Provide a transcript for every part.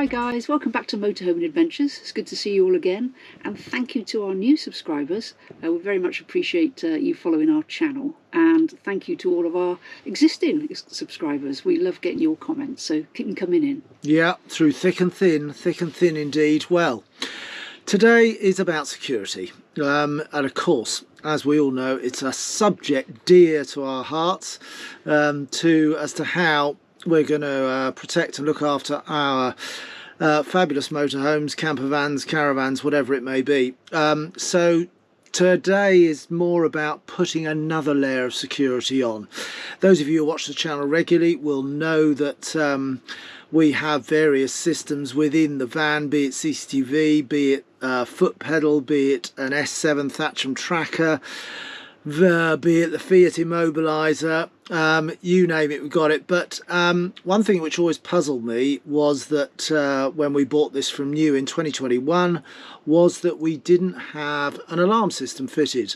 Hi guys, welcome back to Motorhome Adventures. It's good to see you all again, and thank you to our new subscribers. We very much appreciate you following our channel, and thank you to all of our existing subscribers. We love getting your comments, so keep them coming in. Yeah, through thick and thin indeed. Well, today is about security, and of course, as we all know, it's a subject dear to our hearts, as to how we're going to protect and look after our fabulous motorhomes, camper vans, caravans, whatever it may be. So today is more about putting another layer of security on. Those of you who watch the channel regularly will know that we have various systems within the van, be it CCTV, be it foot pedal, be it an S7 Thatcham tracker, be it the Fiat immobiliser, you name it, we've got it. But one thing which always puzzled me was that when we bought this from new in 2021 was that we didn't have an alarm system fitted.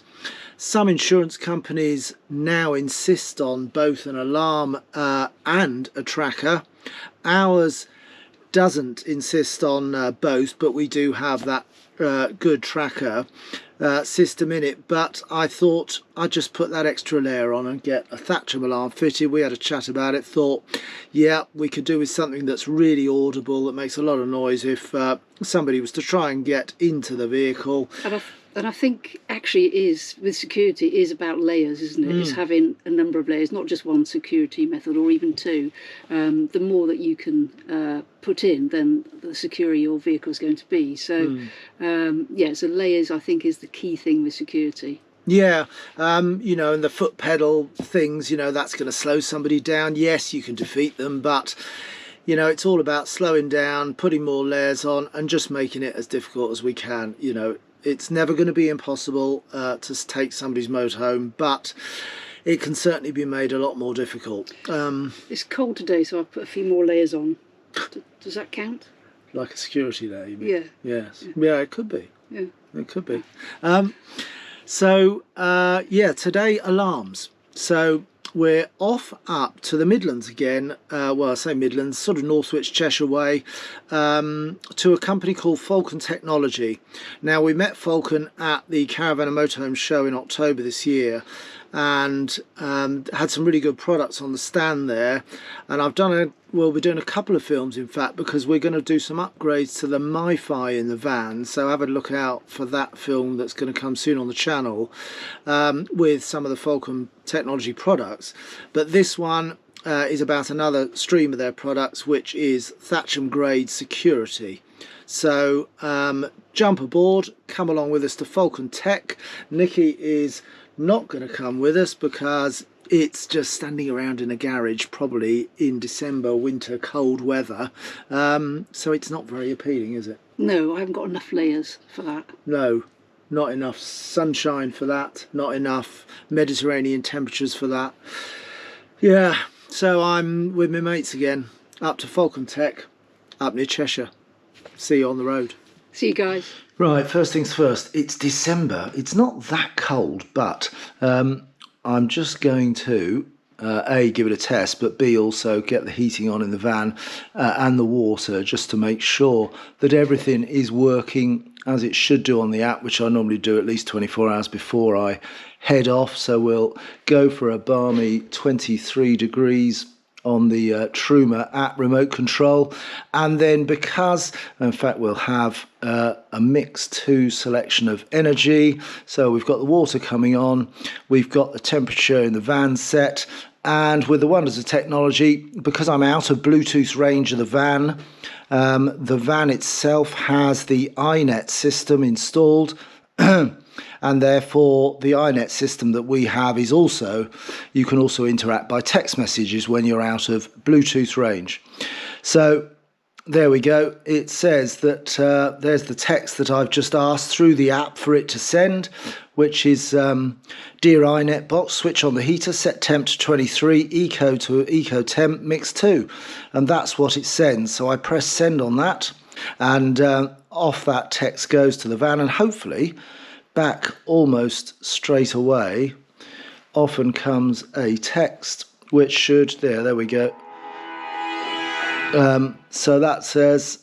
Some insurance companies now insist on both an alarm and a tracker. Ours doesn't insist on both, but we do have that good tracker system in it. But I thought I'd just put that extra layer on and get a Thatcham alarm fitted. We had a chat about it, thought yeah, we could do with something that's really audible, that makes a lot of noise if somebody was to try and get into the vehicle. And I think actually it is, with security, it is about layers, isn't it? It's having a number of layers, not just one security method or even two. The more that you can put in, then the secure your vehicle is going to be. So yeah, so layers I think is the key thing with security. Yeah, you know, and the foot pedal things, you know, that's going to slow somebody down. Yes, you can defeat them, but you know, it's all about slowing down, putting more layers on, and just making it as difficult as we can. You know, it's never going to be impossible to take somebody's motorhome, but it can certainly be made a lot more difficult. It's cold today, so I've put a few more layers on. Does that count? Like a security layer, you mean? Yeah. Yes. Yeah, it could be. Yeah. It could be. Yeah, today alarms. So we're off up to the Midlands again, well I say Midlands, sort of Northwich, Cheshire way, to a company called Falcon Technology. Now we met Falcon at the Caravan and Motorhome Show in October this year, and had some really good products on the stand there, and we'll be doing a couple of films in fact, because we're going to do some upgrades to the Mi-Fi in the van, so have a look out for that film that's going to come soon on the channel, with some of the Falcon Technology products. But this one is about another stream of their products, which is Thatcham grade security. So jump aboard, come along with us to Falcon Tech. Nikki is not going to come with us because it's just standing around in a garage, probably in December, winter, cold weather. So it's not very appealing, is it? No, I haven't got enough layers for that. No, not enough sunshine for that, not enough Mediterranean temperatures for that. Yeah, so I'm with my mates again, up to Falcon Tech, up near Cheshire. See you on the road. See you guys. Right, first things first, it's December. It's not that cold, but I'm just going to A, give it a test, but B, also get the heating on in the van and the water, just to make sure that everything is working as it should do on the app, which I normally do at least 24 hours before I head off. So we'll go for a balmy 23 degrees on the Truma app remote control, and then because in fact we'll have a mix 2 selection of energy, so we've got the water coming on, we've got the temperature in the van set, and with the wonders of technology, because I'm out of Bluetooth range of the van itself has the iNet system installed. And therefore the iNet system that we have is also, you can also interact by text messages when you're out of Bluetooth range. So there we go. It says that there's the text that I've just asked through the app for it to send, which is dear iNet box, switch on the heater, set temp to 23, eco to eco temp, mix 2, and that's what it sends. So I press send on that, and off that text goes to the van, and hopefully back almost straight away often comes a text which should, there we go, So that says,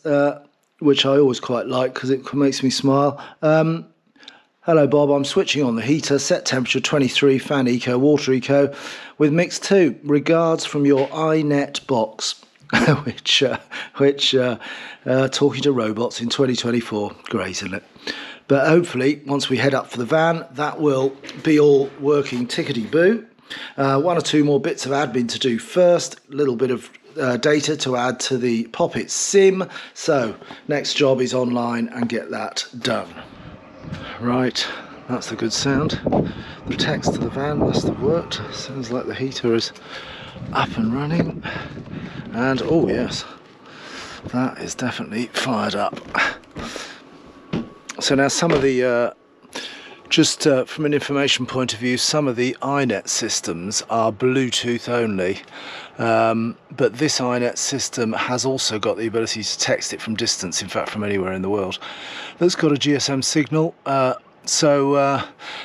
which I always quite like because it makes me smile. Hello Bob, I'm switching on the heater, set temperature 23, fan eco, water eco with mix 2. Regards from your iNet box, which talking to robots in 2024. Great, isn't it? But hopefully, once we head up for the van, that will be all working tickety-boo. One or two more bits of admin to do first, a little bit of data to add to the Poppet sim. So next job is online and get that done. Right, that's the good sound. The text to the van must have worked. Sounds like the heater is up and running. And oh yes, that is definitely fired up. So now some of the just from an information point of view, some of the iNet systems are Bluetooth only, but this iNet system has also got the ability to text it from distance, in fact from anywhere in the world. That's got a GSM signal, so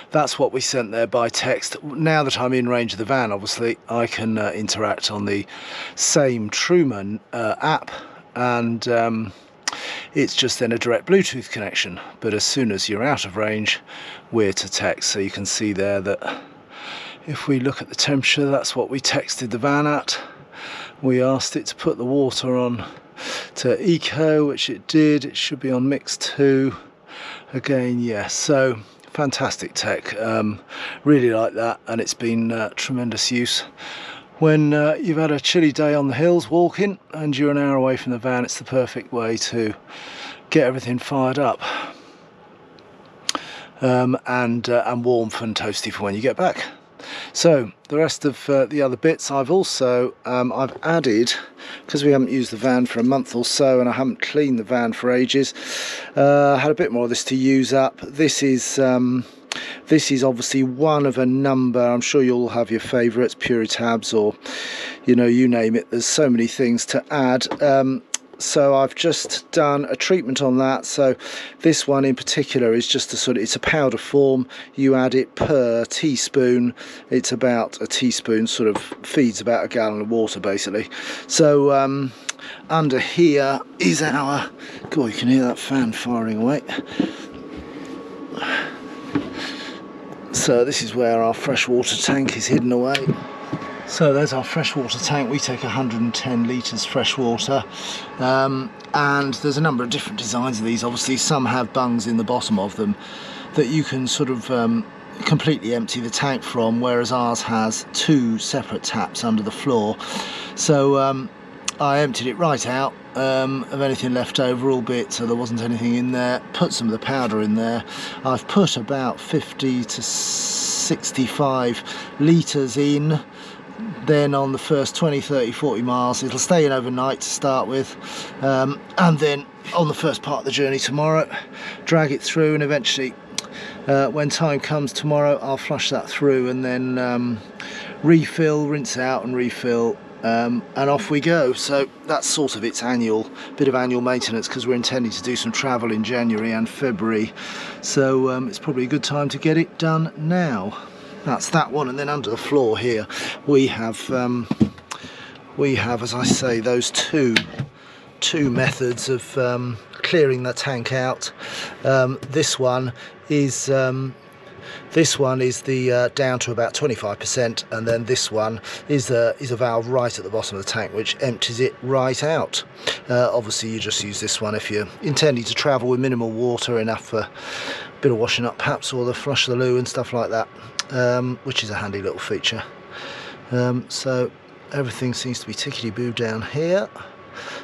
that's what we sent there by text. Now that I'm in range of the van, obviously I can interact on the same Truman app, and it's just then a direct Bluetooth connection. But as soon as you're out of range, we're to text. So you can see there that if we look at the temperature, that's what we texted the van at. We asked it to put the water on to eco, which it did. It should be on mix 2 again. Yes, so fantastic tech, really like that, and it's been tremendous use when you've had a chilly day on the hills walking and you're an hour away from the van. It's the perfect way to get everything fired up, and warm and toasty for when you get back. So the rest of the other bits I've also I've added, because we haven't used the van for a month or so and I haven't cleaned the van for ages. Had a bit more of this to use up. This is obviously one of a number. I'm sure you'll have your favourites, Puritabs, or you name it. There's so many things to add. So I've just done a treatment on that. So this one in particular is just it's a powder form. You add it per teaspoon. It's about a teaspoon, sort of feeds about a gallon of water basically. So under here is our, God, you can hear that fan firing away. So this is where our freshwater tank is hidden away. So there's our freshwater tank. We take 110 litres fresh water, and there's a number of different designs of these. Obviously some have bungs in the bottom of them that you can sort of completely empty the tank from, whereas ours has 2 separate taps under the floor. So I emptied it right out of anything left over, albeit so there wasn't anything in there. Put some of the powder in there. I've put about 50 to 65 litres in. Then on the first 20, 30, 40 miles it'll stay in overnight to start with, and then on the first part of the journey tomorrow drag it through, and eventually when time comes tomorrow I'll flush that through and then refill, rinse out and refill, and off we go. So that's sort of its bit of annual maintenance, because we're intending to do some travel in January and February, so it's probably a good time to get it done now. That's that one. And then under the floor here we have, as I say, those two methods of clearing the tank out. This one is the down to about 25%, and then this one is a valve right at the bottom of the tank which empties it right out. Obviously you just use this one if you're intending to travel with minimal water, enough for a bit of washing up perhaps, or the flush the loo and stuff like that, which is a handy little feature. So everything seems to be tickety-boo down here,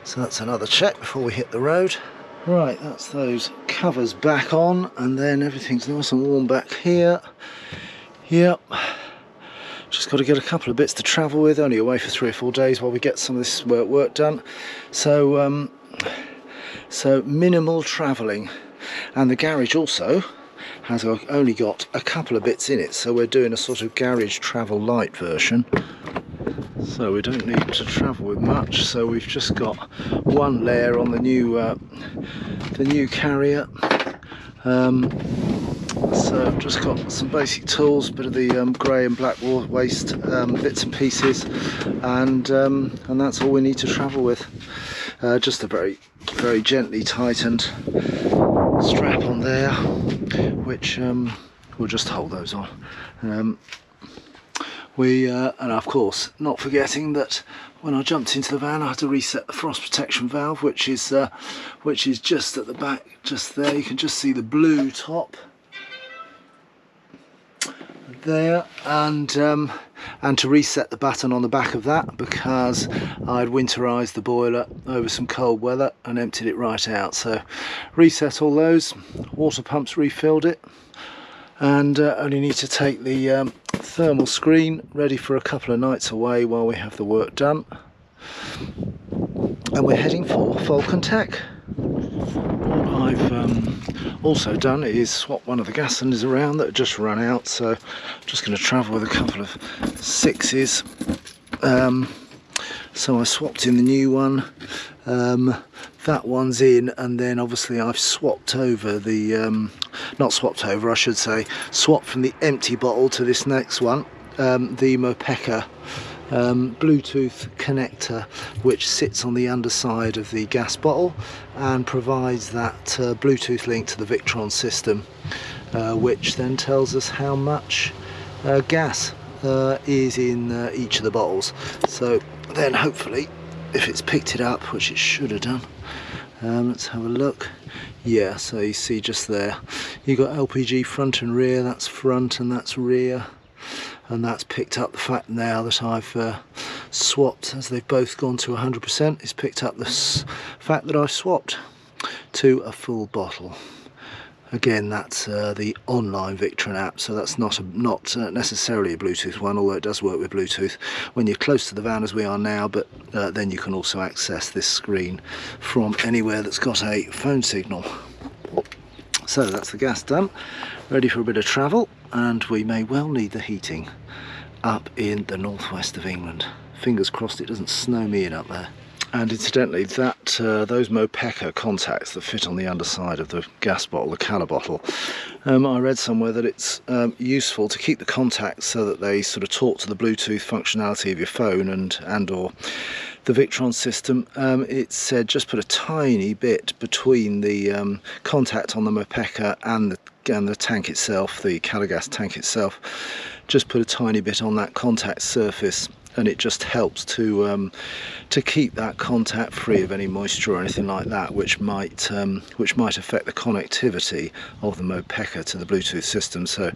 so that's another check before we hit the road. Right, that's those covers back on, and then everything's nice and warm back here. Yep, just got to get a couple of bits to travel with, only away for 3 or 4 days while we get some of this work done. So minimal travelling. And the garage also has only got a couple of bits in it, so we're doing a sort of garage travel light version. So we don't need to travel with much, so we've just got one layer on the new carrier. So So I've just got some basic tools, bit of the grey and black waste bits and pieces, and that's all we need to travel with. Just a very gently tightened strap on there, which we'll just hold those on. And of course, not forgetting that when I jumped into the van I had to reset the frost protection valve, which is just at the back, just there. You can just see the blue top there, and to reset the button on the back of that, because I'd winterized the boiler over some cold weather and emptied it right out. So reset all those, water pumps refilled it, and only need to take the thermal screen ready for a couple of nights away while we have the work done. And we're heading for Falcon Tech. What I've also done is swap one of the gas cylinders around that had just run out, so I'm just going to travel with a couple of 6s. So I swapped in the new one. That one's in, and then obviously I've swapped over the not swapped over, I should say, swapped from the empty bottle to this next one, the Mobilvetta Bluetooth connector, which sits on the underside of the gas bottle and provides that Bluetooth link to the Victron system, which then tells us how much gas is in each of the bottles. So then hopefully, if it's picked it up, which it should have done, let's have a look. Yeah, so you see just there, you've got LPG front and rear, that's front and that's rear, and that's picked up the fact now that I've swapped, as they've both gone to 100%, it's picked up the fact that I've swapped to a full bottle. Again, that's the online Victron app, so that's not necessarily a Bluetooth one, although it does work with Bluetooth when you're close to the van as we are now, but then you can also access this screen from anywhere that's got a phone signal. So that's the gas done, ready for a bit of travel, and we may well need the heating up in the northwest of England. Fingers crossed it doesn't snow me in up there. And incidentally, that those Mobilvetta contacts that fit on the underside of the gas bottle, the colour bottle, I read somewhere that it's useful to keep the contacts so that they sort of talk to the Bluetooth functionality of your phone and or the Victron system. It said just put a tiny bit between the contact on the Mobilvetta and the tank itself, the colour gas tank itself. Just put a tiny bit on that contact surface, and it just helps to keep that contact free of any moisture or anything like that, which might affect the connectivity of the Mobilvetta to the Bluetooth system. So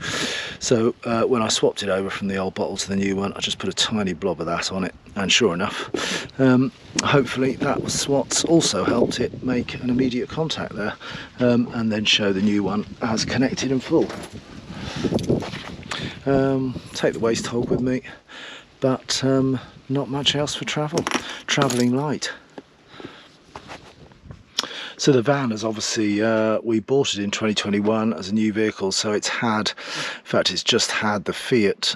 when I swapped it over from the old bottle to the new one, I just put a tiny blob of that on it, and sure enough, hopefully that was what's also helped it make an immediate contact there, and then show the new one as connected and full. Take the waste hog with me, but not much else for travel. Travelling light. So the van is obviously, we bought it in 2021 as a new vehicle, so it's had, in fact it's just had the Fiat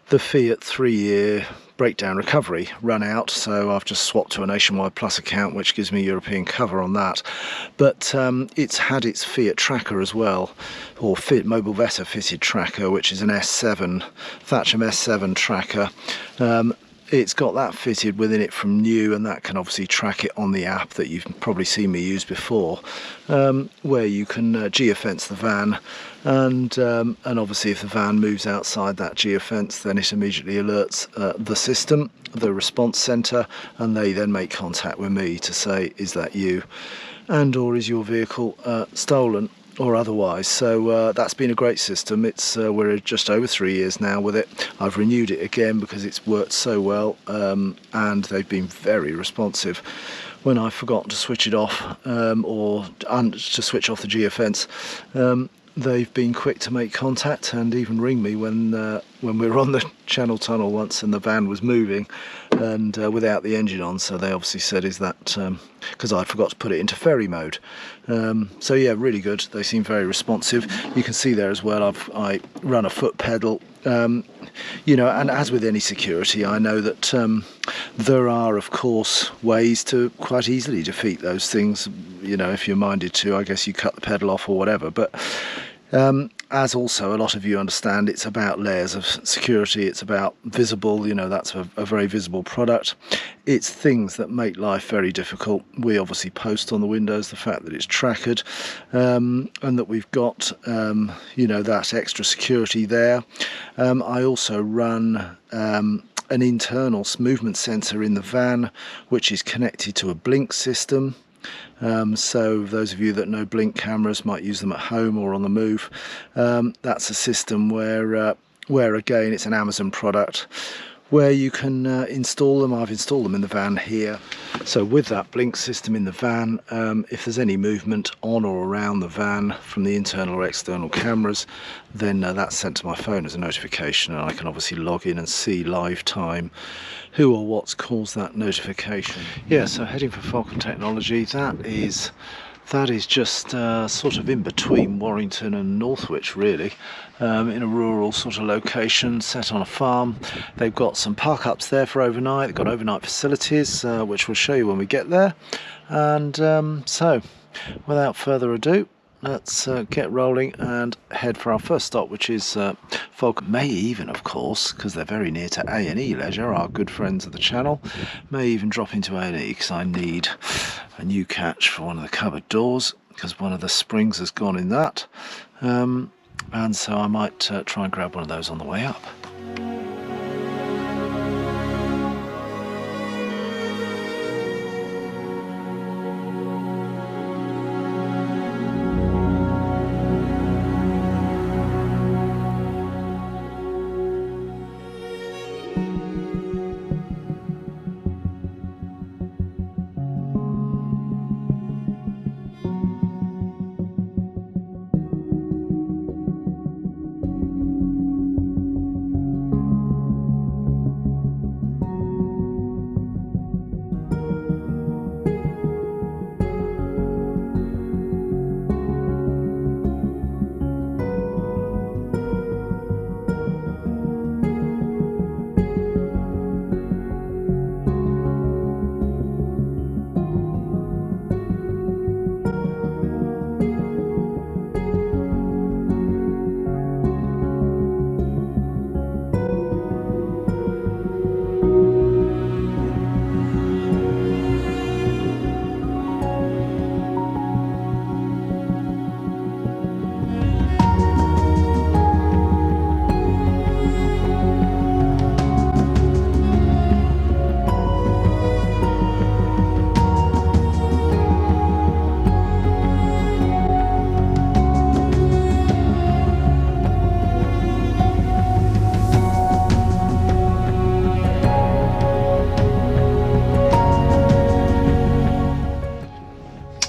3-year breakdown recovery run out, so I've just swapped to a Nationwide Plus account, which gives me European cover on that. But it's had its Fiat tracker as well, or Mobilvetta fitted tracker, which is an S7, Thatcham S7 tracker. It's got that fitted within it from new, and that can obviously track it on the app that you've probably seen me use before, where you can geofence the van, and obviously if the van moves outside that geofence, then it immediately alerts the system, the response centre, and they then make contact with me to say, is that you, and or is your vehicle stolen or otherwise. So that's been a great system. It's we're just over 3 years now with it. I've renewed it again because it's worked so well, and they've been very responsive. When I've forgotten to switch it off, or to switch off the geofence, they've been quick to make contact and even ring me when we were on the Channel Tunnel once and the van was moving and without the engine on. So they obviously said, is that because I forgot to put it into ferry mode. So yeah, really good. They seem very responsive. You can see there as well, I run a foot pedal. You know, and as with any security, I know that there are of course ways to quite easily defeat those things, you know, if you're minded to. I guess you cut the pedal off or whatever, but As also a lot of you understand, it's about layers of security. It's about visible, you know, that's a very visible product. It's things that make life very difficult. We obviously post on the windows the fact that it's trackered, and that we've got you know, that extra security there. I also run an internal movement sensor in the van, which is connected to a blink system. So those of you that know blink cameras might use them at home or on the move. That's a system where again, it's an Amazon product, where you can install them. I've installed them in the van here. So with that blink system in the van, if there's any movement on or around the van from the internal or external cameras, then that's sent to my phone as a notification, and I can obviously log in and see live time who or what's caused that notification. Yeah, so heading for Falcon Technology, that is just sort of in between Warrington and Northwich, really, in a rural sort of location set on a farm. They've got some park ups there for overnight. They've got overnight facilities, which we'll show you when we get there. And so without further ado, let's get rolling and head for our first stop, which is Falcon. May even, of course, because they're very near to A&E Leisure, our good friends of the channel, may even drop into A&E, because I need a new catch for one of the cupboard doors, because one of the springs has gone in that, and so I might try and grab one of those on the way up.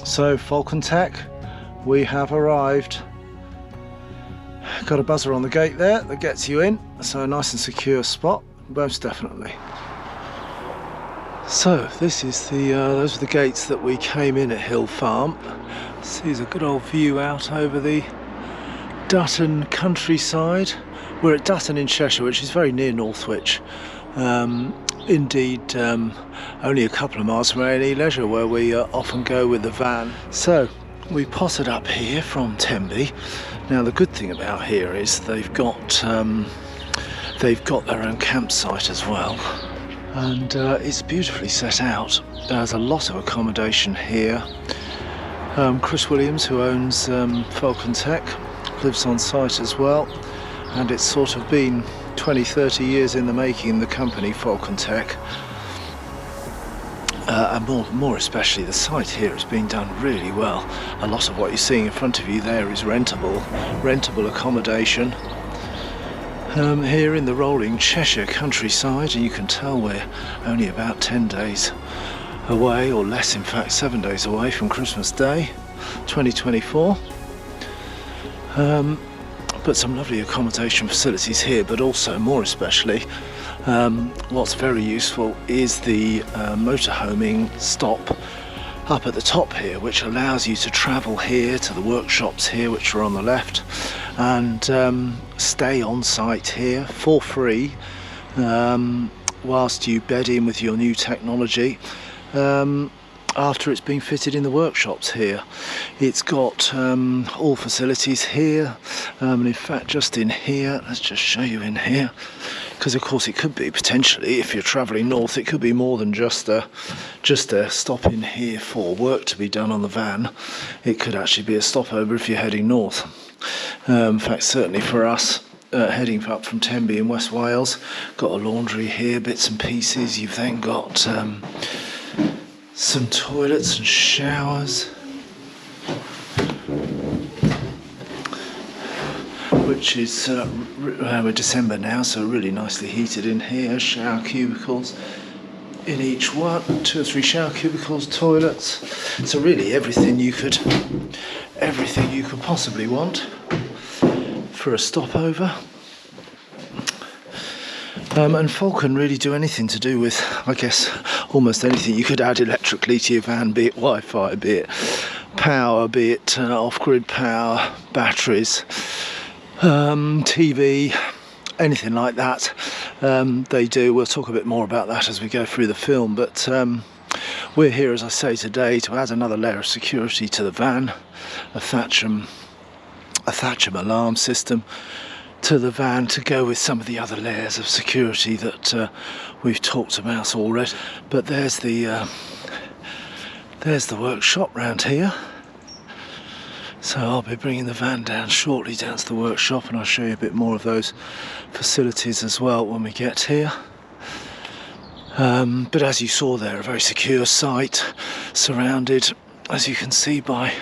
So Falcon Tech, we have arrived. Got a buzzer on the gate there that gets you in, so a nice and secure spot, most definitely. So this is the those are the gates that we came in at Hill Farm. This is a good old view out over the Dutton countryside. We're at Dutton in Cheshire, which is very near Northwich. Indeed, only a couple of miles from A&E Leisure, where we often go with the van. So we potted up here from Tenby. Now the good thing about here is they've got their own campsite as well, and it's beautifully set out. There's a lot of accommodation here. Chris Williams, who owns Falcon Tech, lives on site as well, and it's sort of been 20-30 years in the making, the company Falcon Tech, and more especially the site here has been done really well. A lot of what you're seeing in front of you there is rentable accommodation here in the rolling Cheshire countryside, and you can tell we're only about 10 days away, or less in fact, 7 days away from Christmas Day 2024. But some lovely accommodation facilities here, but also more especially what's very useful is the motorhoming stop up at the top here, which allows you to travel here to the workshops here, which are on the left, and stay on site here for free whilst you bed in with your new technology. after it's been fitted in the workshops here. It's got all facilities here, and in fact just in here, let's just show you in here, because of course it could be potentially, if you're travelling north, it could be more than just a stop in here for work to be done on the van. It could actually be a stopover if you're heading north. In fact, certainly for us, heading up from Tenby in West Wales, got a laundry here, bits and pieces. You've then got some toilets and showers, which is we're December now, so really nicely heated in here. Shower cubicles in each one, 2 or 3 shower cubicles, toilets. So really everything you could possibly want for a stopover. And Falcon really do anything to do with, I guess, almost anything you could add electrically to your van, be it Wi-Fi, be it power, be it off-grid power, batteries, TV, anything like that. They do. We'll talk a bit more about that as we go through the film, but we're here, as I say, today to add another layer of security to the van, a Thatcham alarm system to the van, to go with some of the other layers of security that we've talked about already. But there's the workshop round here. So I'll be bringing the van down shortly, down to the workshop, and I'll show you a bit more of those facilities as well when we get here. But as you saw there, a very secure site, surrounded, as you can see, by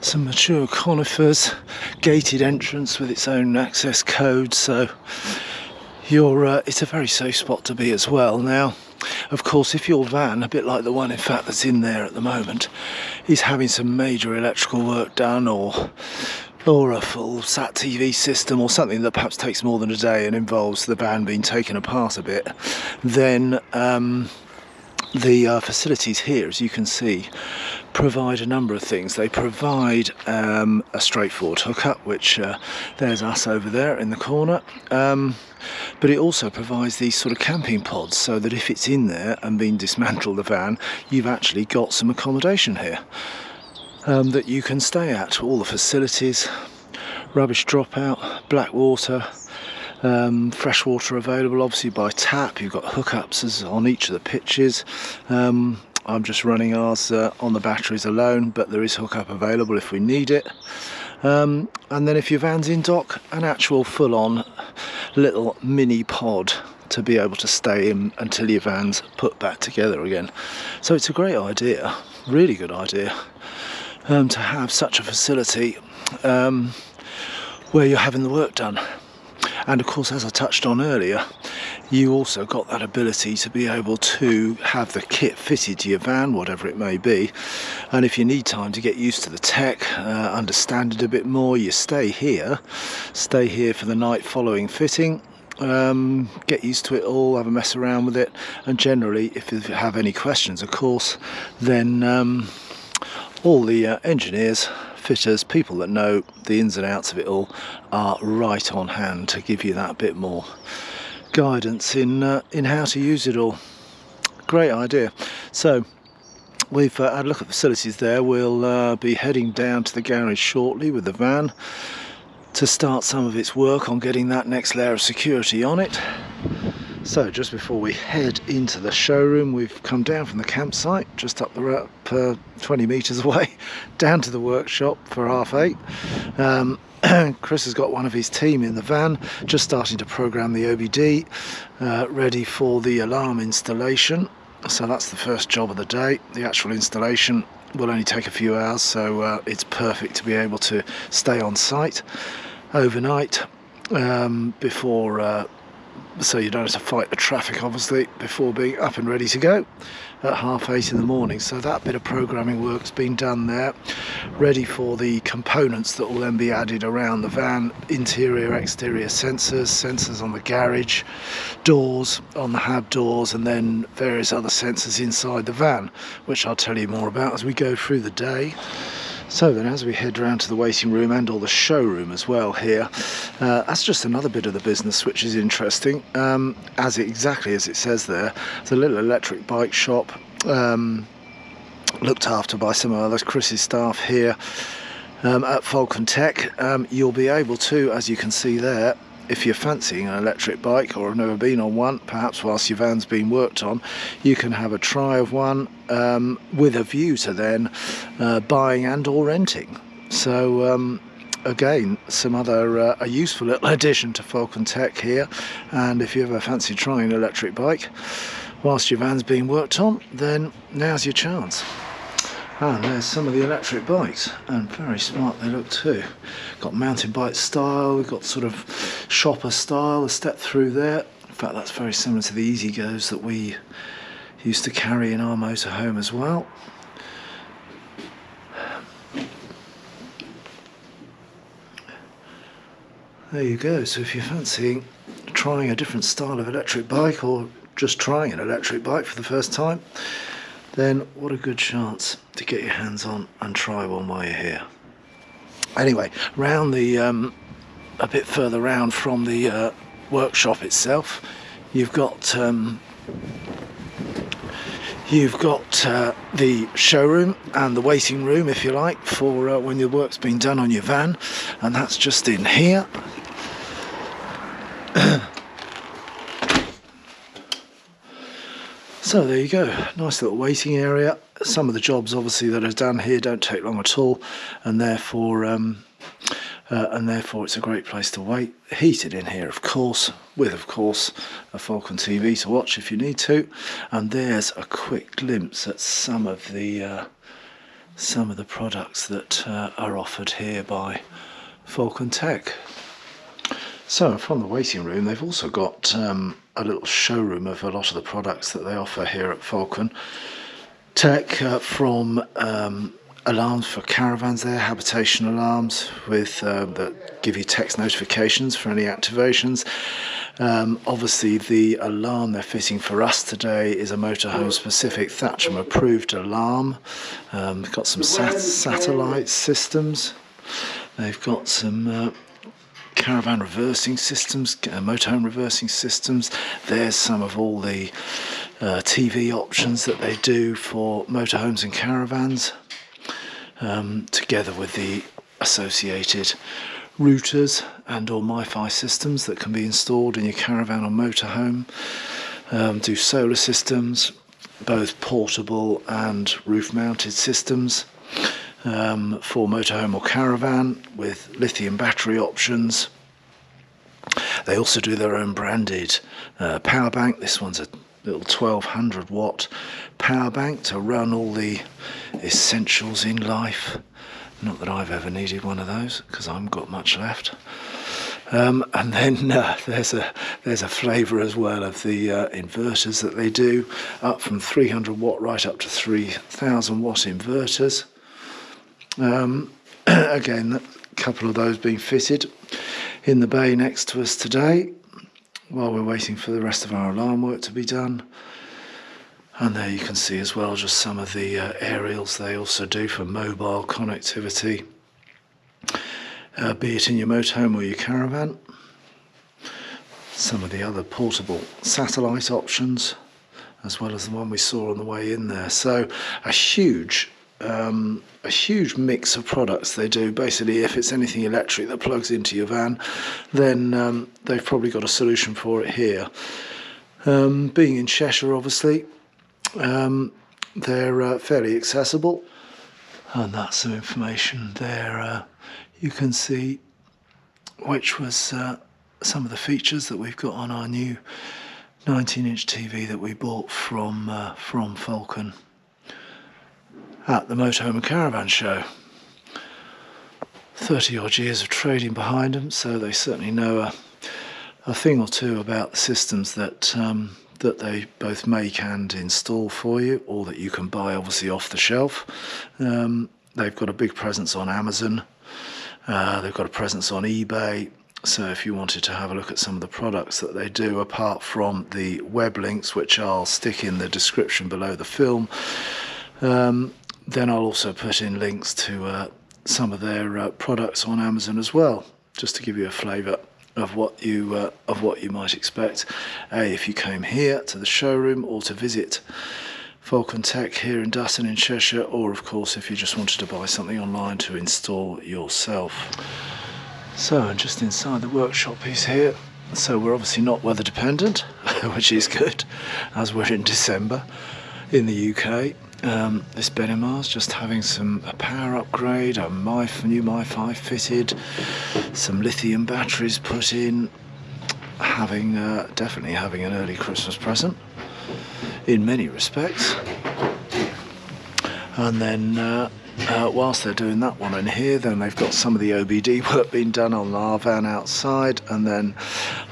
some mature conifers, gated entrance with its own access code, so it's a very safe spot to be as well. Now, of course, if your van, a bit like the one in fact that's in there at the moment, is having some major electrical work done, or a full sat TV system, or something that perhaps takes more than a day and involves the van being taken apart a bit, then the facilities here, as you can see, provide a number of things. They provide a straightforward hookup, which there's us over there in the corner, but it also provides these sort of camping pods, so that if it's in there and been dismantled, the van, you've actually got some accommodation here that you can stay at. All the facilities, rubbish dropout, black water, fresh water available obviously by tap. You've got hookups on each of the pitches. I'm just running ours on the batteries alone, but there is hookup available if we need it. And then if your van's in dock, an actual full-on little mini pod to be able to stay in until your van's put back together again. So it's a great idea, really good idea, to have such a facility where you're having the work done. And of course, as I touched on earlier, you also got that ability to be able to have the kit fitted to your van, whatever it may be. And if you need time to get used to the tech, understand it a bit more, you stay here for the night following fitting, get used to it all, have a mess around with it, and generally, if you have any questions, of course, then all the engineers, fitters, people that know the ins and outs of it all, are right on hand to give you that bit more guidance in how to use it all. Great idea. So we've had a look at the facilities there. We'll be heading down to the garage shortly with the van to start some of its work on getting that next layer of security on it. So just before we head into the showroom, we've come down from the campsite, just up the road, 20 metres away, down to the workshop for 8:30. Chris has got one of his team in the van, just starting to program the OBD, ready for the alarm installation. So that's the first job of the day. The actual installation will only take a few hours, so it's perfect to be able to stay on site overnight before so you don't have to fight the traffic, obviously, before being up and ready to go at 8:30 in the morning. So that bit of programming work's been done there, ready for the components that will then be added around the van: interior, exterior sensors on the garage doors, on the hab doors, and then various other sensors inside the van, which I'll tell you more about as we go through the day. So then, as we head round to the waiting room and all the showroom as well here, that's just another bit of the business which is interesting. Exactly as it says there, it's a little electric bike shop, looked after by some of others, Chris's staff here at Falcon Tech. You'll be able to, as you can see there, if you're fancying an electric bike or have never been on one, perhaps whilst your van's being worked on, you can have a try of one with a view to then buying and or renting. So again, some other a useful little addition to Falcon Tech here. And if you ever fancy trying an electric bike whilst your van's being worked on, then now's your chance. And there's some of the electric bikes, and very smart they look too. Got mountain bike style, we've got sort of shopper style, a step through there. In fact, that's very similar to the Easy Goes that we used to carry in our motorhome as well. There you go. So if you're fancying trying a different style of electric bike, or just trying an electric bike for the first time, then what a good chance to get your hands on and try one while you're here. Anyway, round the a bit further round from the workshop itself, you've got the showroom and the waiting room, if you like, for when your work's been done on your van, and that's just in here. So there you go, nice little waiting area. Some of the jobs obviously that are done here don't take long at all, and therefore it's a great place to wait. Heated in here, of course, with of course a Falcon TV to watch if you need to. And there's a quick glimpse at some of the products that are offered here by Falcon Tech. So from the waiting room, they've also got a little showroom of a lot of the products that they offer here at Falcon Tech, from alarms for caravans there, habitation alarms with that give you text notifications for any activations. Obviously the alarm they're fitting for us today is a motorhome specific Thatcham Approved Alarm. They've got some satellite systems, they've got some caravan reversing systems, motorhome reversing systems. There's some of all the TV options that they do for motorhomes and caravans, together with the associated routers and or Mi-Fi systems that can be installed in your caravan or motorhome. Do solar systems, both portable and roof mounted systems, for motorhome or caravan with lithium battery options. They also do their own branded power bank. This one's a little 1200 watt power bank to run all the essentials in life. Not that I've ever needed one of those because I haven't got much left. And then there's a flavour as well of the inverters that they do, up from 300 watt right up to 3000 watt inverters. Again, a couple of those being fitted in the bay next to us today while we're waiting for the rest of our alarm work to be done. And there you can see as well just some of the aerials they also do for mobile connectivity, be it in your motorhome or your caravan. Some of the other portable satellite options, as well as the one we saw on the way in there. So a huge mix of products they do. Basically, if it's anything electric that plugs into your van, then they've probably got a solution for it here. Being in Cheshire, obviously, they're fairly accessible, and that's some information there. You can see which was some of the features that we've got on our new 19-inch TV that we bought from Falcon at the Motorhome and Caravan Show. 30 odd years of trading behind them, so they certainly know a thing or two about the systems that they both make and install for you, or that you can buy obviously off the shelf. They've got a big presence on Amazon, they've got a presence on eBay. So if you wanted to have a look at some of the products that they do, apart from the web links, which I'll stick in the description below the film, then I'll also put in links to some of their products on Amazon as well, just to give you a flavour of what you might expect, if you came here to the showroom or to visit Falcon Tech here in Dutton in Cheshire, or of course if you just wanted to buy something online to install yourself. So just inside the workshop piece here, so we're obviously not weather dependent, which is good as we're in December in the UK. This Benimar's just having a power upgrade, a new Mi-Fi fitted, some lithium batteries put in, definitely having an early Christmas present in many respects. And then whilst they're doing that one in here, then they've got some of the OBD work being done on our van outside, and then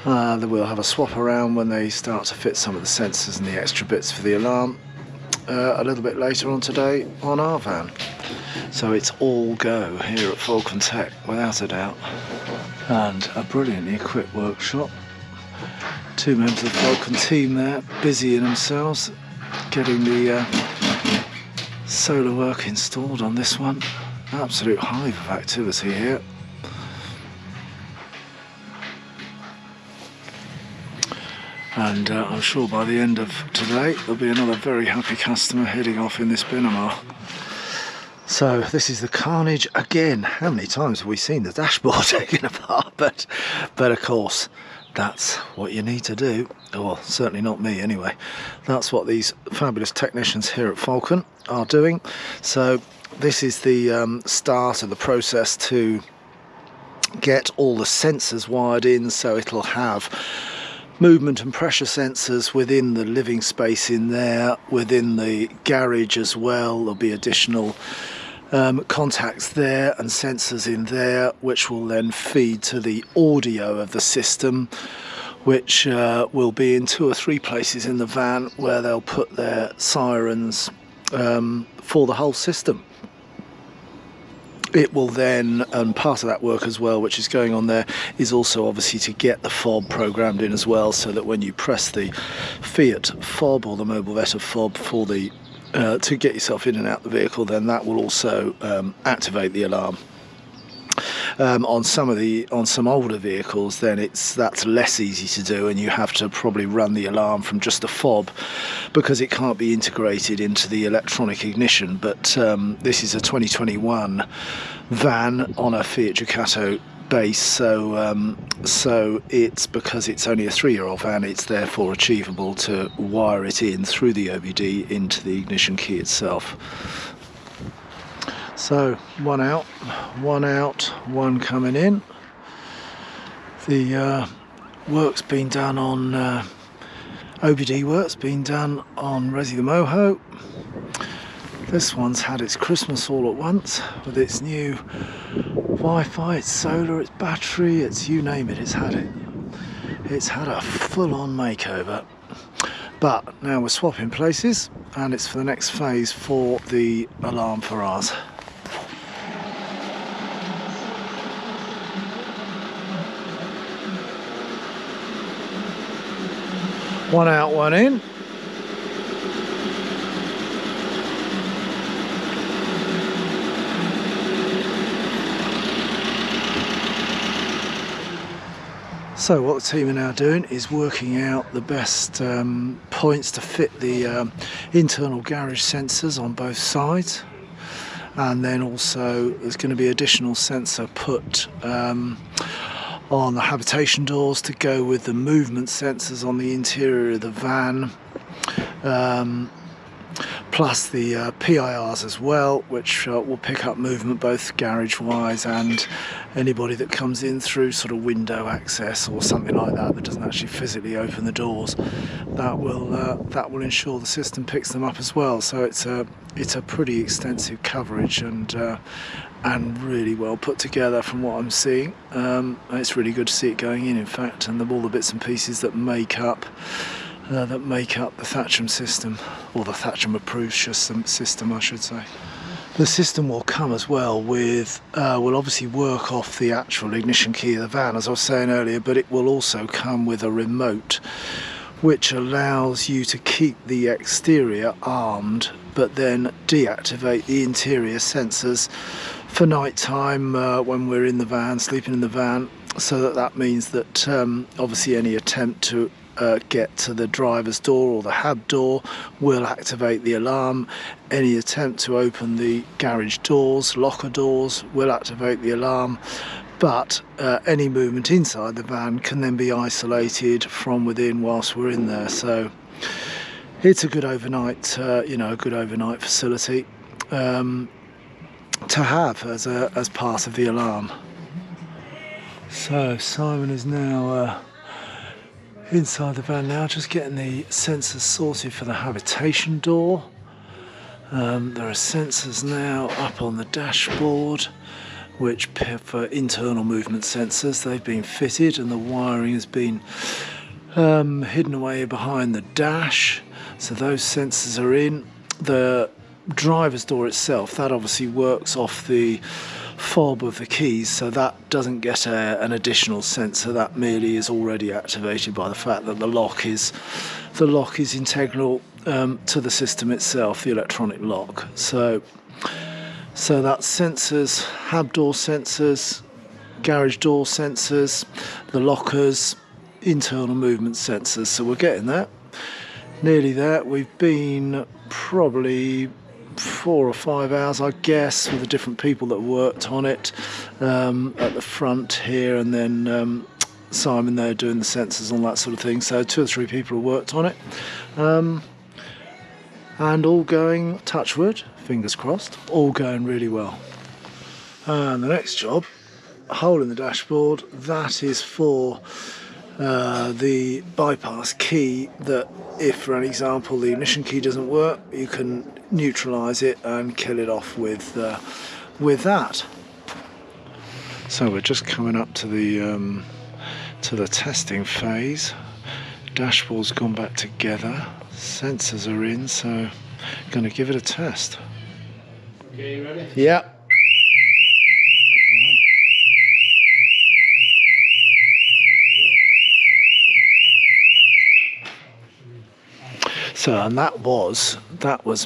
we'll have a swap around when they start to fit some of the sensors and the extra bits for the alarm a little bit later on today on our van. So it's all go here at Falcon Tech without a doubt, and a brilliantly equipped workshop. Two members of the Falcon team there busying themselves getting the solar work installed on this one. Absolute hive of activity here. And I'm sure by the end of today there'll be another very happy customer heading off in this Benimar. So this is the carnage again. How many times have we seen the dashboard taken apart? But of course that's what you need to do. Well, certainly not me anyway. That's what these fabulous technicians here at Falcon are doing. So this is the start of the process to get all the sensors wired in, so it'll have movement and pressure sensors within the living space in there, within the garage as well. There'll be additional contacts there and sensors in there, which will then feed to the audio of the system, which will be in 2 or 3 places in the van where they'll put their sirens for the whole system. It will then, and part of that work as well which is going on there is also obviously to get the fob programmed in as well, so that when you press the Fiat fob or the Mobilvetta fob for the to get yourself in and out the vehicle, then that will also activate the alarm. On some older vehicles, then that's less easy to do, and you have to probably run the alarm from just a fob because it can't be integrated into the electronic ignition. But this is a 2021 van on a Fiat Ducato base, so it's, because it's only a 3-year-old van, it's therefore achievable to wire it in through the OBD into the ignition key itself. So one out, one coming in. The work's been done on OBD work's been done on Resi the Moho. This one's had its Christmas all at once with its new Wi-Fi, its solar, its battery, its you name it, it's had it. It's had a full-on makeover. But now we're swapping places, and it's for the next phase for the alarm for ours. One out, one in. So what the team are now doing is working out the best points to fit the internal garage sensors on both sides, and then also there's going to be additional sensor put on the habitation doors to go with the movement sensors on the interior of the van, plus the PIRs as well, which will pick up movement both garage wise and anybody that comes in through sort of window access or something like that doesn't actually physically open the doors. That will ensure the system picks them up as well. So it's a pretty extensive coverage and really well put together from what I'm seeing. It's really good to see it going in fact, and all the bits and pieces that make up the Thatcham system, or the Thatcham Approved system I should say. The system will come as well with, will obviously work off the actual ignition key of the van as I was saying earlier, but it will also come with a remote which allows you to keep the exterior armed but then deactivate the interior sensors for night time when we're in the van, sleeping in the van, so that means that obviously any attempt to get to the driver's door or the hab door will activate the alarm. Any attempt to open the garage doors, locker doors, will activate the alarm. But any movement inside the van can then be isolated from within whilst we're in there. So it's a good overnight, a good overnight facility to have as part of the alarm. So Simon is now inside the van now, just getting the sensors sorted for the habitation door. There are sensors now up on the dashboard, which for internal movement sensors, they've been fitted, and the wiring has been hidden away behind the dash. So those sensors are in. The driver's door itself, that obviously works off the fob of the keys, so that doesn't get an additional sensor. That merely is already activated by the fact that the lock is integral to the system itself, the electronic lock. So that's sensors, hab door sensors, garage door sensors, the lockers, internal movement sensors. So we're getting there, nearly there. We've been probably 4 or 5 hours, I guess, with the different people that worked on it at the front here, and then Simon there doing the sensors and all that sort of thing. So 2 or 3 people have worked on it, and all going, touch wood, fingers crossed, all going really well. And the next job, a hole in the dashboard, that is for the bypass key, that if, for an example, the ignition key doesn't work, you can neutralise it and kill it off with that. So we're just coming up to the testing phase. Dashboard's gone back together, sensors are in, so going to give it a test. Okay, you ready? Yeah. So, and that was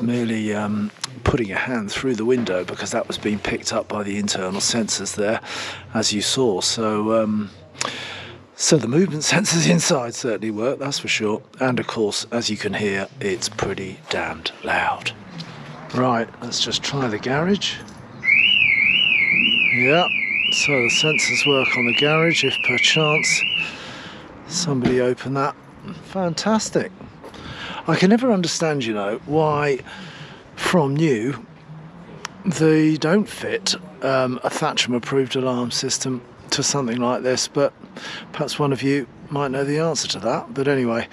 merely putting a hand through the window, because that was being picked up by the internal sensors there, as you saw. So so the movement sensors inside certainly work, that's for sure. And of course, as you can hear, it's pretty damned loud. Right, let's just try the garage. Yeah, so the sensors work on the garage if perchance somebody opened that. Fantastic. I can never understand, why from new they don't fit a Thatcham Approved Alarm system to something like this, but perhaps one of you might know the answer to that. But anyway,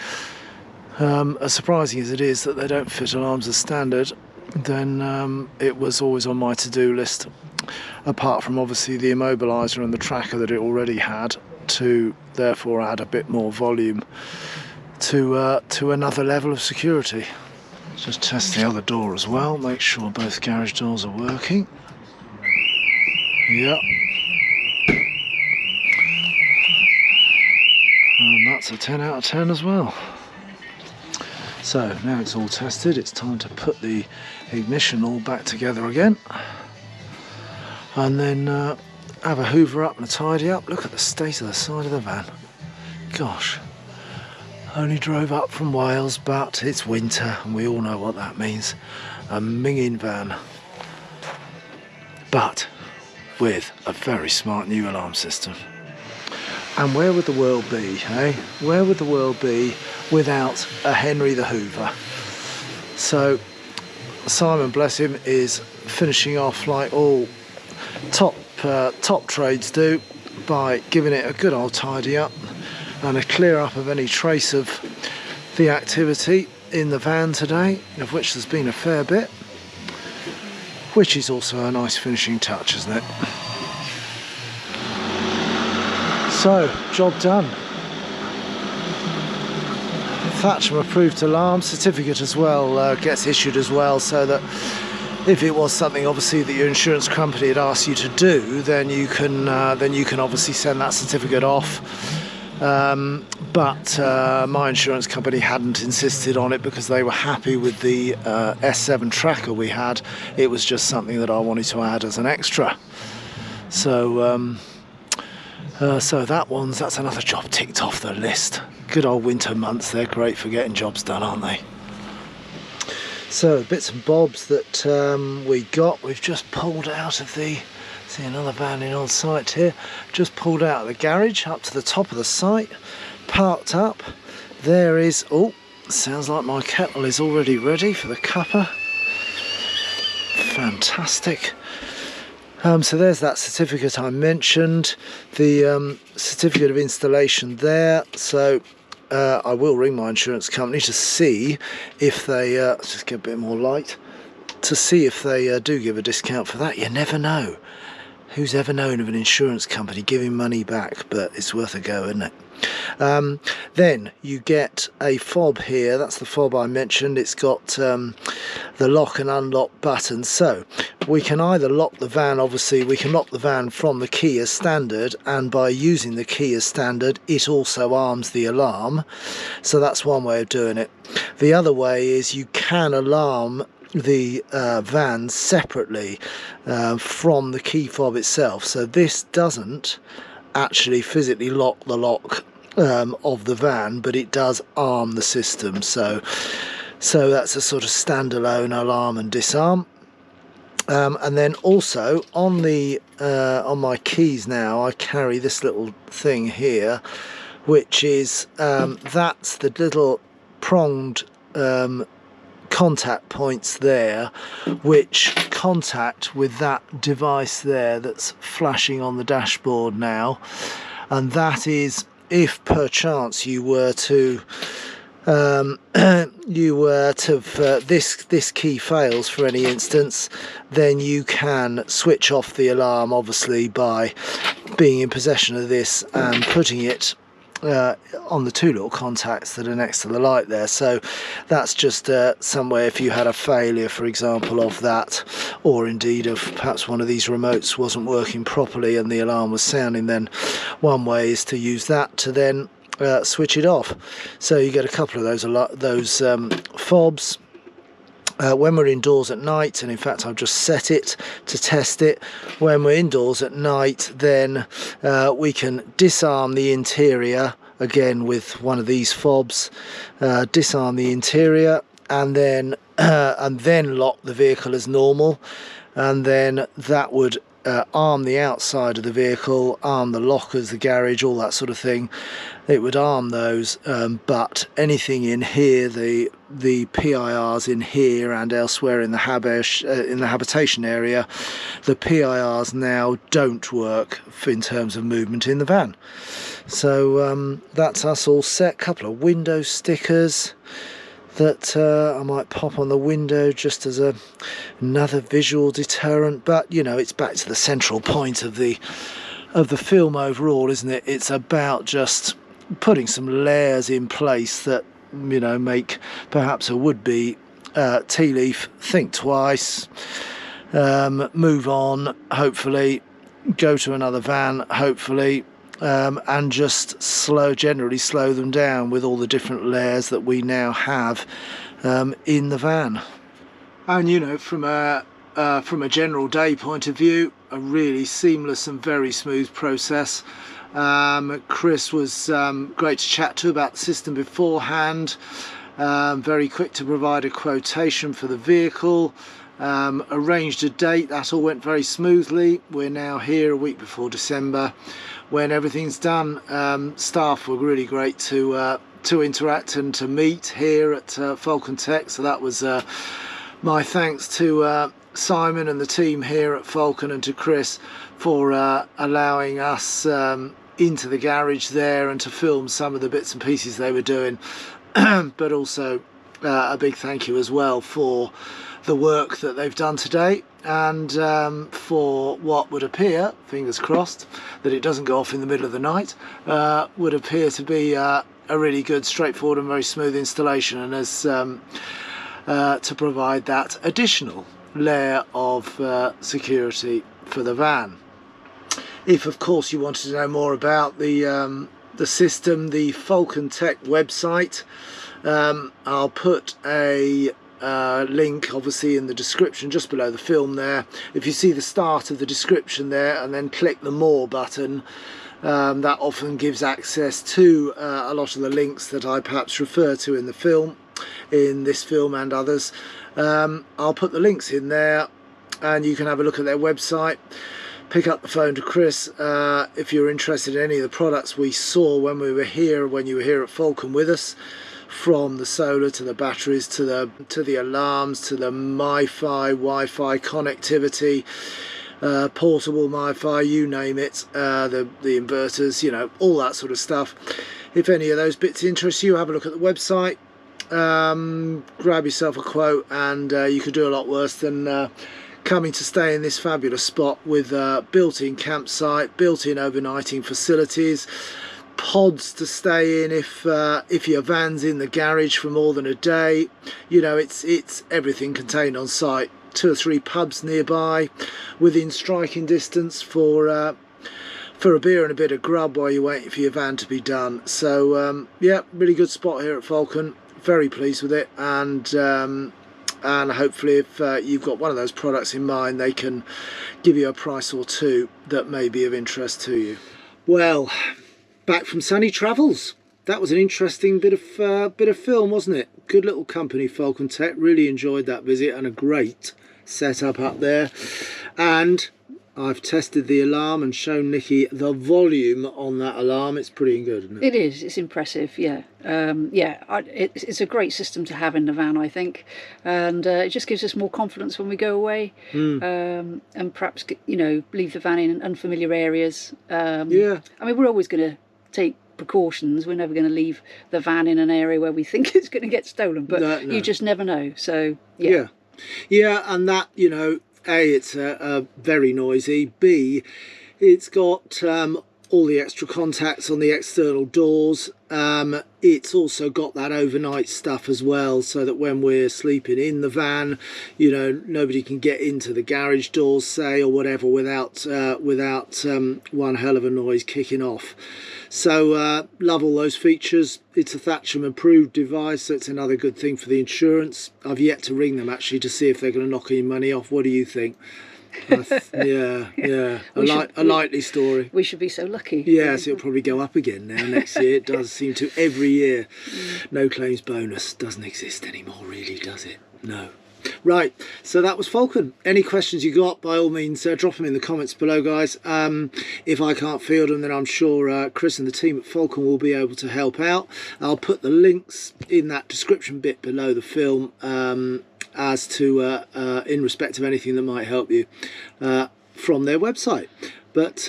as surprising as it is that they don't fit alarms as standard, then it was always on my to-do list, apart from obviously the immobiliser and the tracker that it already had, to therefore add a bit more volume to another level of security. Just test the other door as well, make sure both garage doors are working. Yep. And that's a 10 out of 10 as well. So now it's all tested, it's time to put the ignition all back together again, and then have a hoover up and a tidy up. Look at the state of the side of the van. Gosh. Only drove up from Wales, but it's winter and we all know what that means. A minging van, but with a very smart new alarm system. And where would the world be, eh? Where would the world be without a Henry the Hoover? So Simon, bless him, is finishing off like all top trades do, by giving it a good old tidy up and a clear up of any trace of the activity in the van today, of which there's been a fair bit, which is also a nice finishing touch, isn't it? So, job done. Thatcham Approved Alarm certificate as well gets issued as well, so that if it was something obviously that your insurance company had asked you to do, then you can obviously send that certificate off. But my insurance company hadn't insisted on it because they were happy with the S7 tracker we had. It was just something that I wanted to add as an extra. So So that's another job ticked off the list. Good old winter months, they're great for getting jobs done, aren't they? So bits and bobs that we've just pulled out of the, see another van in on site here, just pulled out of the garage up to the top of the site, parked up. There is, oh, sounds like my kettle is already ready for the cuppa. Fantastic. So there's that certificate I mentioned, the certificate of installation there. So I will ring my insurance company to see if they, let's just get a bit more light, to see if they do give a discount for that. You never know. Who's ever known of an insurance company giving money back? But it's worth a go, isn't it? Then you get a fob here. That's the fob I mentioned. It's got the lock and unlock button. So we can either lock the van, obviously we can lock the van from the key as standard, and by using the key as standard it also arms the alarm. So that's one way of doing it. The other way is you can alarm the van separately from the key fob itself. So this doesn't actually physically lock the lock of the van, but it does arm the system. So that's a sort of standalone alarm and disarm. And then also on the on my keys now, I carry this little thing here, which is that's the little pronged contact points there, which contact with that device there that's flashing on the dashboard now. And that is if perchance you were to this key fails for any instance, then you can switch off the alarm, obviously by being in possession of this and putting it on the two little contacts that are next to the light there. So that's just somewhere if you had a failure, for example, of that, or indeed if perhaps one of these remotes wasn't working properly and the alarm was sounding, then one way is to use that to then switch it off. So you get a couple of those fobs when we're indoors at night, and in fact I've just set it to test it. When we're indoors at night, then we can disarm the interior again with one of these fobs, disarm the interior, and then lock the vehicle as normal, and then that would arm the outside of the vehicle, arm the lockers, the garage, all that sort of thing. It would arm those, but anything in here, the PIRs in here and elsewhere in the habitation area, the PIRs now don't work in terms of movement in the van. So that's us all set. Couple of window stickers that I might pop on the window just as another visual deterrent, but you know, it's back to the central point of the film overall, isn't it? It's about just putting some layers in place that, you know, make perhaps a would-be tea leaf think twice, move on, hopefully go to another van, hopefully, and just generally slow them down with all the different layers that we now have in the van. And you know, from a general day point of view, a really seamless and very smooth process. Chris was great to chat to about the system beforehand, very quick to provide a quotation for the vehicle, arranged a date. That all went very smoothly. We're now here a week before December when everything's done. Staff were really great to interact and to meet here at Falcon Tech, so that was my thanks to Simon and the team here at Falcon, and to Chris for allowing us into the garage there and to film some of the bits and pieces they were doing. But also a big thank you as well for the work that they've done today, and for what would appear, fingers crossed, that it doesn't go off in the middle of the night, would appear to be a really good, straightforward and very smooth installation, and as to provide that additional layer of security for the van. If of course you wanted to know more about the system, the Falcon Tech website, I'll put a link obviously in the description just below the film there. If you see the start of the description there and then click the more button, that often gives access to a lot of the links that I perhaps refer to in the film, in this film and others. I'll put the links in there and you can have a look at their website. Pick up the phone to Chris if you're interested in any of the products we saw when we were here, when you were here at Falcon with us, from the solar to the batteries to the alarms to the Mi-Fi, Wi-Fi connectivity, portable Mi-Fi, you name it, the inverters, you know, all that sort of stuff. If any of those bits interest you, have a look at the website, grab yourself a quote, and you could do a lot worse than coming to stay in this fabulous spot with built-in campsite, built-in overnighting facilities, pods to stay in if your van's in the garage for more than a day. You know, it's everything contained on site. 2 or 3 pubs nearby, within striking distance for a beer and a bit of grub while you're waiting for your van to be done. So yeah, really good spot here at Falcon. Very pleased with it, and hopefully if you've got one of those products in mind, they can give you a price or two that may be of interest to you. Well, back from sunny travels. That was an interesting bit of film, wasn't it? Good little company, Falcon Tech. Really enjoyed that visit, and a great setup up there. And I've tested the alarm and shown Nikki the volume on that alarm. It's pretty good, isn't it? It is. It's impressive. Yeah. It's a great system to have in the van, I think, and it just gives us more confidence when we go away, and perhaps, you know, leave the van in unfamiliar areas. Yeah. I mean, we're always going to take precautions. We're never going to leave the van in an area where we think it's going to get stolen, but No. you just never know. So Yeah, and that, you know, A, it's very noisy. B, it's got all the extra contacts on the external doors. It's also got that overnight stuff as well, so that when we're sleeping in the van, you know, nobody can get into the garage doors, say, or whatever, without one hell of a noise kicking off. So love all those features. It's a Thatcham approved device, so it's another good thing for the insurance. I've yet to ring them actually to see if they're going to knock any money off. What do you think? Yeah. A likely story. we should be so lucky. Yes, it'll probably go up again now next year. It does seem to every year. No claims bonus doesn't exist anymore, really, does it? No. Right, so that was Falcon. Any questions you got, by all means, drop them in the comments below, guys. If I can't field them, then I'm sure Chris and the team at Falcon will be able to help out. I'll put the links in that description bit below the film, as to in respect of anything that might help you from their website. But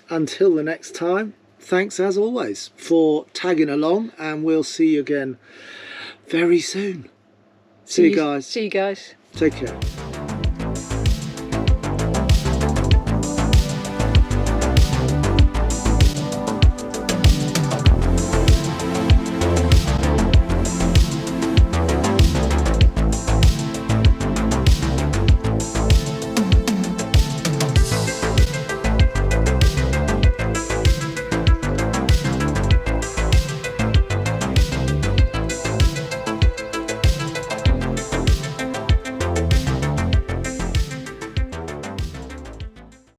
until the next time, thanks as always for tagging along, and we'll see you again very soon. See you guys. See you guys. Take care.